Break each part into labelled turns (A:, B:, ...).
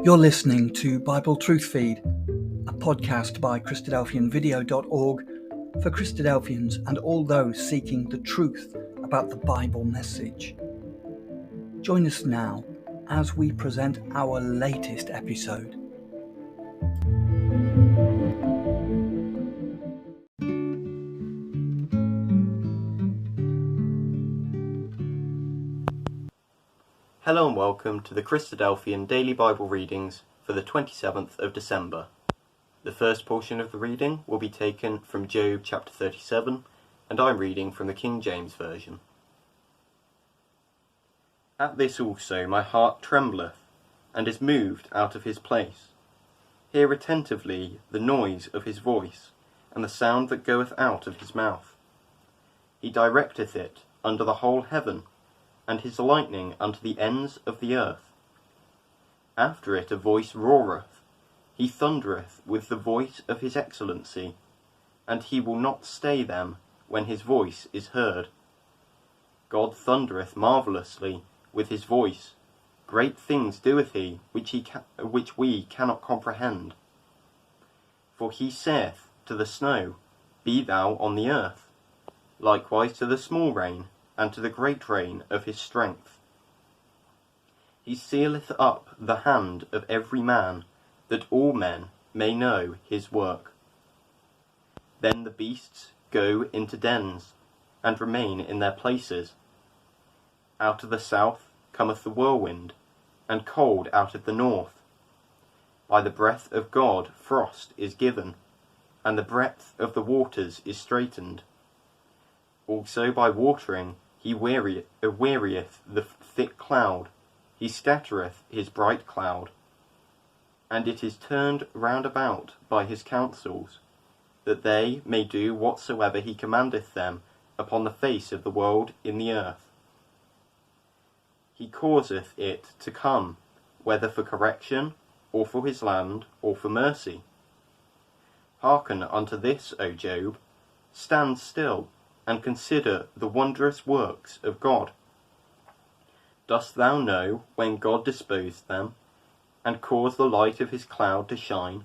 A: You're listening to Bible Truth Feed, a podcast by christadelphianvideo.org for Christadelphians and all those seeking the truth about the Bible message. Join us now as we present our latest episode.
B: Hello and welcome to the Christadelphian Daily Bible Readings for the 27th of December. The first portion of the reading will be taken from Job chapter 37, and I'm reading from the King James Version. At this also my heart trembleth, and is moved out of his place. Hear attentively the noise of his voice, and the sound that goeth out of his mouth. He directeth it under the whole heaven, and his lightning unto the ends of the earth. After it a voice roareth, he thundereth with the voice of his excellency, and he will not stay them when his voice is heard. God thundereth marvellously with his voice, great things doeth he, which we cannot comprehend. For he saith to the snow, Be thou on the earth, likewise to the small rain, and to the great rain of his strength. He sealeth up the hand of every man, that all men may know his work. Then the beasts go into dens, and remain in their places. Out of the south cometh the whirlwind, and cold out of the north. By the breath of God frost is given, and the breadth of the waters is straitened. Also by watering he wearieth the thick cloud, he scattereth his bright cloud. And it is turned round about by his counsels, that they may do whatsoever he commandeth them upon the face of the world in the earth. He causeth it to come, whether for correction, or for his land, or for mercy. Hearken unto this, O Job, stand still, and consider the wondrous works of God. Dost thou know when God disposed them, and caused the light of his cloud to shine?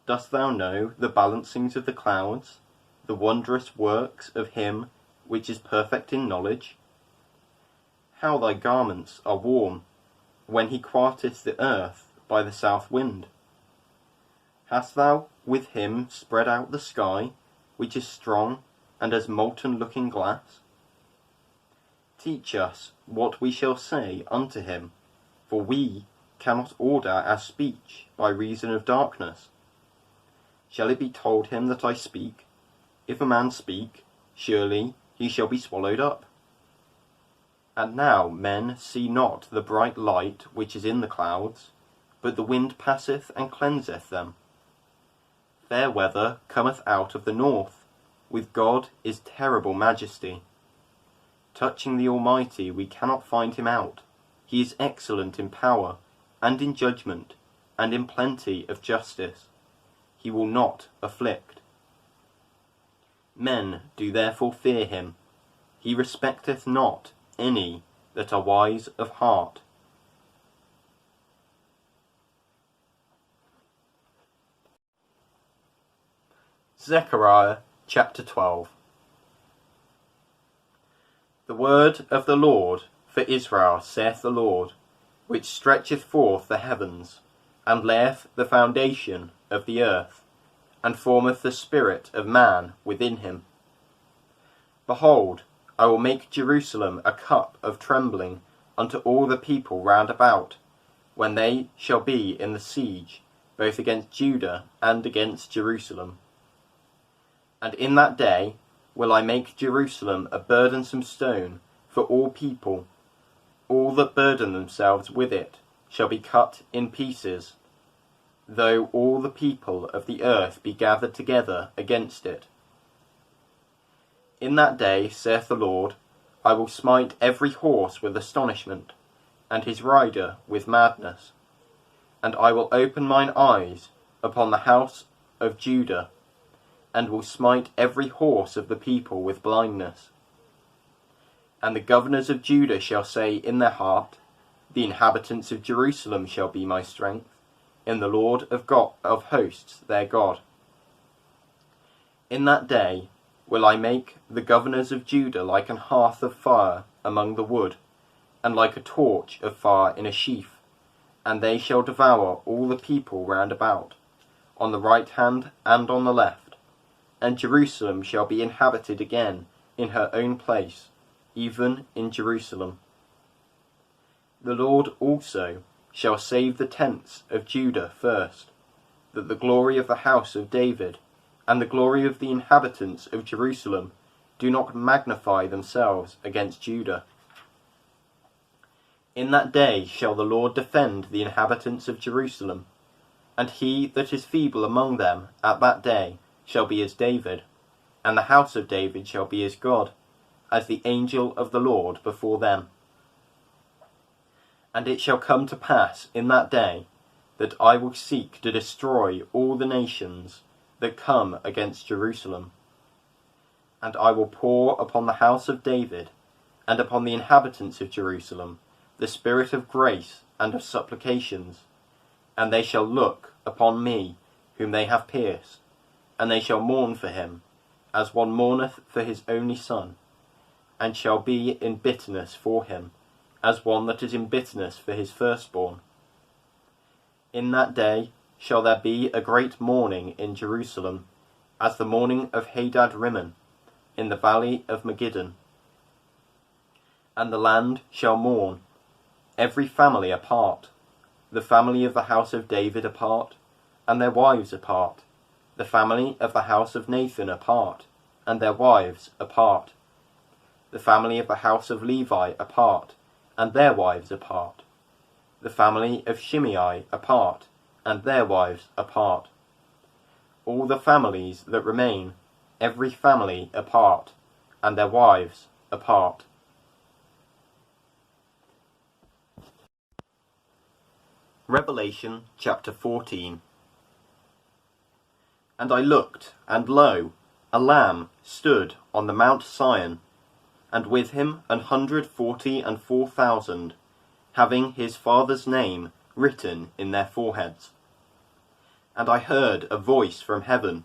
B: Dost thou know the balancings of the clouds, the wondrous works of him which is perfect in knowledge? How thy garments are warm, when he quieteth the earth by the south wind. Hast thou with him spread out the sky, which is strong, and as molten looking glass? Teach us what we shall say unto him, for we cannot order our speech by reason of darkness. Shall it be told him that I speak? If a man speak, surely he shall be swallowed up. And now men see not the bright light which is in the clouds, but the wind passeth and cleanseth them. Fair weather cometh out of the north, with God is terrible majesty. Touching the Almighty we cannot find him out. He is excellent in power, and in judgment, and in plenty of justice. He will not afflict. Men do therefore fear him. He respecteth not any that are wise of heart. Zechariah Chapter 12. The word of the Lord for Israel, saith the Lord, which stretcheth forth the heavens, and layeth the foundation of the earth, and formeth the spirit of man within him. Behold, I will make Jerusalem a cup of trembling unto all the people round about, when they shall be in the siege, both against Judah and against Jerusalem. And in that day will I make Jerusalem a burdensome stone for all people. All that burden themselves with it shall be cut in pieces, though all the people of the earth be gathered together against it. In that day, saith the Lord, I will smite every horse with astonishment, and his rider with madness. And I will open mine eyes upon the house of Judah, and will smite every horse of the people with blindness. And the governors of Judah shall say in their heart, The inhabitants of Jerusalem shall be my strength, in the Lord of God of hosts their God. In that day will I make the governors of Judah like an hearth of fire among the wood, and like a torch of fire in a sheaf, and they shall devour all the people round about, on the right hand and on the left, and Jerusalem shall be inhabited again in her own place, even in Jerusalem. The Lord also shall save the tents of Judah first, that the glory of the house of David and the glory of the inhabitants of Jerusalem do not magnify themselves against Judah. In that day shall the Lord defend the inhabitants of Jerusalem, and he that is feeble among them at that day shall be as David, and the house of David shall be as God, as the angel of the Lord before them. And it shall come to pass in that day that I will seek to destroy all the nations that come against Jerusalem. And I will pour upon the house of David and upon the inhabitants of Jerusalem the spirit of grace and of supplications, and they shall look upon me whom they have pierced, and they shall mourn for him, as one mourneth for his only son, and shall be in bitterness for him, as one that is in bitterness for his firstborn. In that day shall there be a great mourning in Jerusalem, as the mourning of Hadad-rimmon, in the valley of Megiddon. And the land shall mourn, every family apart, the family of the house of David apart, and their wives apart, the family of the house of Nathan apart, and their wives apart, the family of the house of Levi apart, and their wives apart, the family of Shimei apart, and their wives apart, all the families that remain, every family apart, and their wives apart. Revelation chapter 14. And I looked, and lo, a Lamb stood on the Mount Sion, and with him 144,000, having his Father's name written in their foreheads. And I heard a voice from heaven,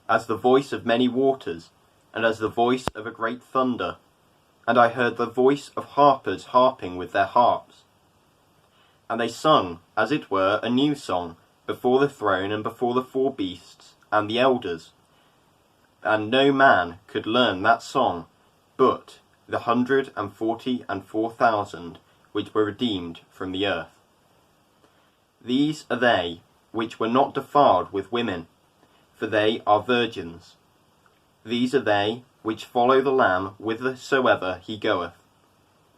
B: as the voice of many waters, and as the voice of a great thunder, and I heard the voice of harpers harping with their harps. And they sung, as it were, a new song, before the throne and before the four beasts and the elders. And no man could learn that song, but the 144,000 which were redeemed from the earth. These are they which were not defiled with women, for they are virgins. These are they which follow the Lamb whithersoever he goeth.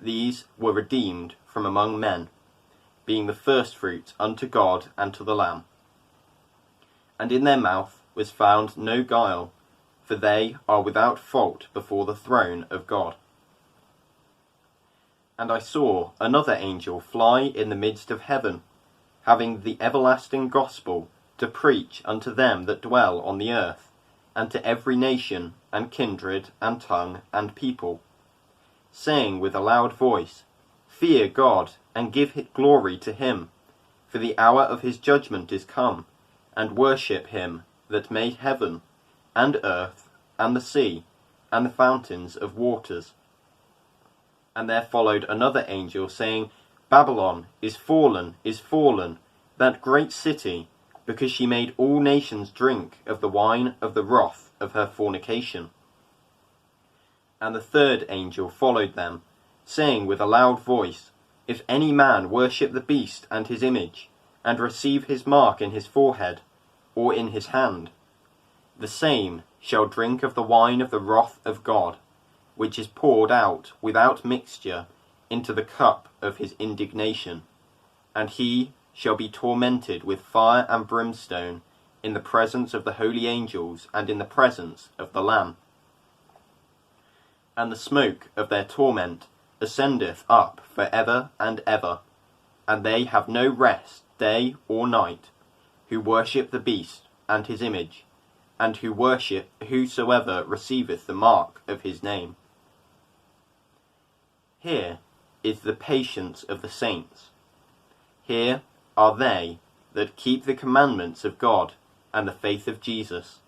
B: These were redeemed from among men, being the firstfruits unto God and to the Lamb. And in their mouth was found no guile, for they are without fault before the throne of God. And I saw another angel fly in the midst of heaven, having the everlasting gospel to preach unto them that dwell on the earth, and to every nation, and kindred, and tongue, and people, saying with a loud voice, Fear God, and give glory to him, for the hour of his judgment is come, and worship him that made heaven, and earth, and the sea, and the fountains of waters. And there followed another angel, saying, Babylon is fallen, that great city, because she made all nations drink of the wine of the wrath of her fornication. And the third angel followed them, saying with a loud voice, If any man worship the beast and his image, and receive his mark in his forehead, or in his hand, the same shall drink of the wine of the wrath of God, which is poured out without mixture into the cup of his indignation, and he shall be tormented with fire and brimstone in the presence of the holy angels and in the presence of the Lamb. And the smoke of their torment ascendeth up for ever and ever, and they have no rest day or night, who worship the beast and his image, and who worship whosoever receiveth the mark of his name. Here is the patience of the saints, Here are they that keep the commandments of God and the faith of Jesus.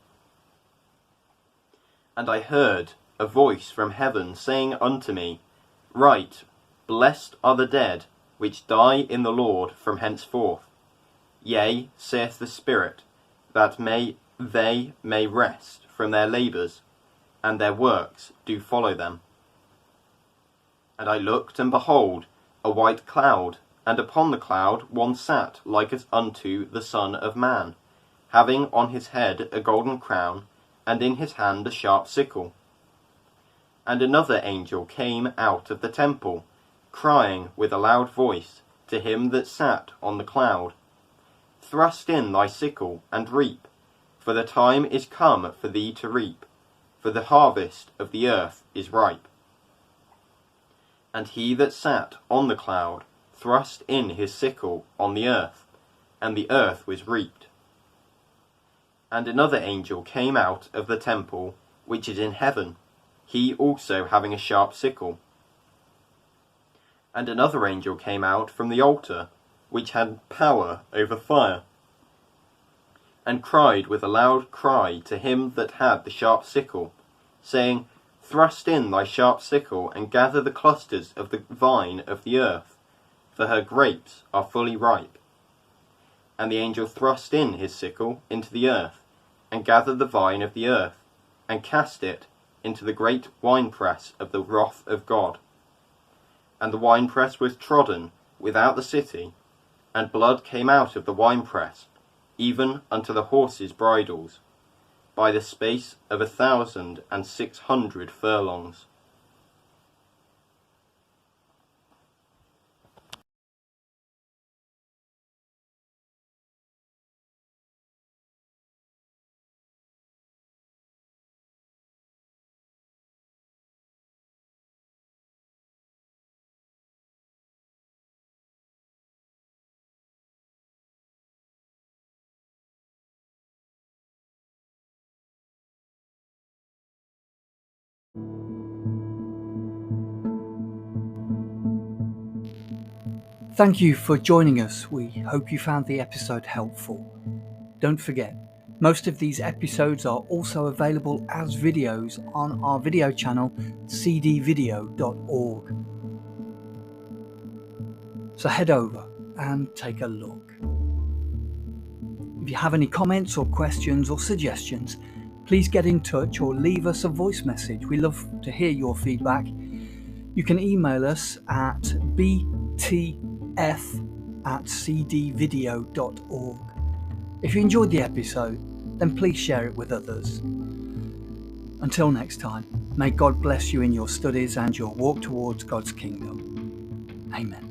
B: And I heard a voice from heaven saying unto me, Write, Blessed are the dead which die in the Lord from henceforth. Yea, saith the Spirit, that they may rest from their labours, and their works do follow them. And I looked, and behold, a white cloud, and upon the cloud one sat like as unto the Son of Man, having on his head a golden crown, and in his hand a sharp sickle. And another angel came out of the temple, crying with a loud voice to him that sat on the cloud, Thrust in thy sickle, and reap, for the time is come for thee to reap, for the harvest of the earth is ripe. And he that sat on the cloud thrust in his sickle on the earth, and the earth was reaped. And another angel came out of the temple which is in heaven, he also having a sharp sickle. And another angel came out from the altar, which had power over fire, and cried with a loud cry to him that had the sharp sickle, saying, Thrust in thy sharp sickle, and gather the clusters of the vine of the earth, for her grapes are fully ripe. And the angel thrust in his sickle into the earth, and gathered the vine of the earth, and cast it into the great winepress of the wrath of God. And the winepress was trodden without the city, and blood came out of the winepress, even unto the horses' bridles, by the space of 1,600 furlongs.
A: Thank you for joining us. We hope you found the episode helpful. Don't forget, most of these episodes are also available as videos on our video channel, cdvideo.org. So head over and take a look. If you have any comments or questions or suggestions, please get in touch or leave us a voice message. We love to hear your feedback. You can email us at btf@cdvideo.org. If you enjoyed the episode, then please share it with others. Until next time, may God bless you in your studies and your walk towards God's kingdom. Amen.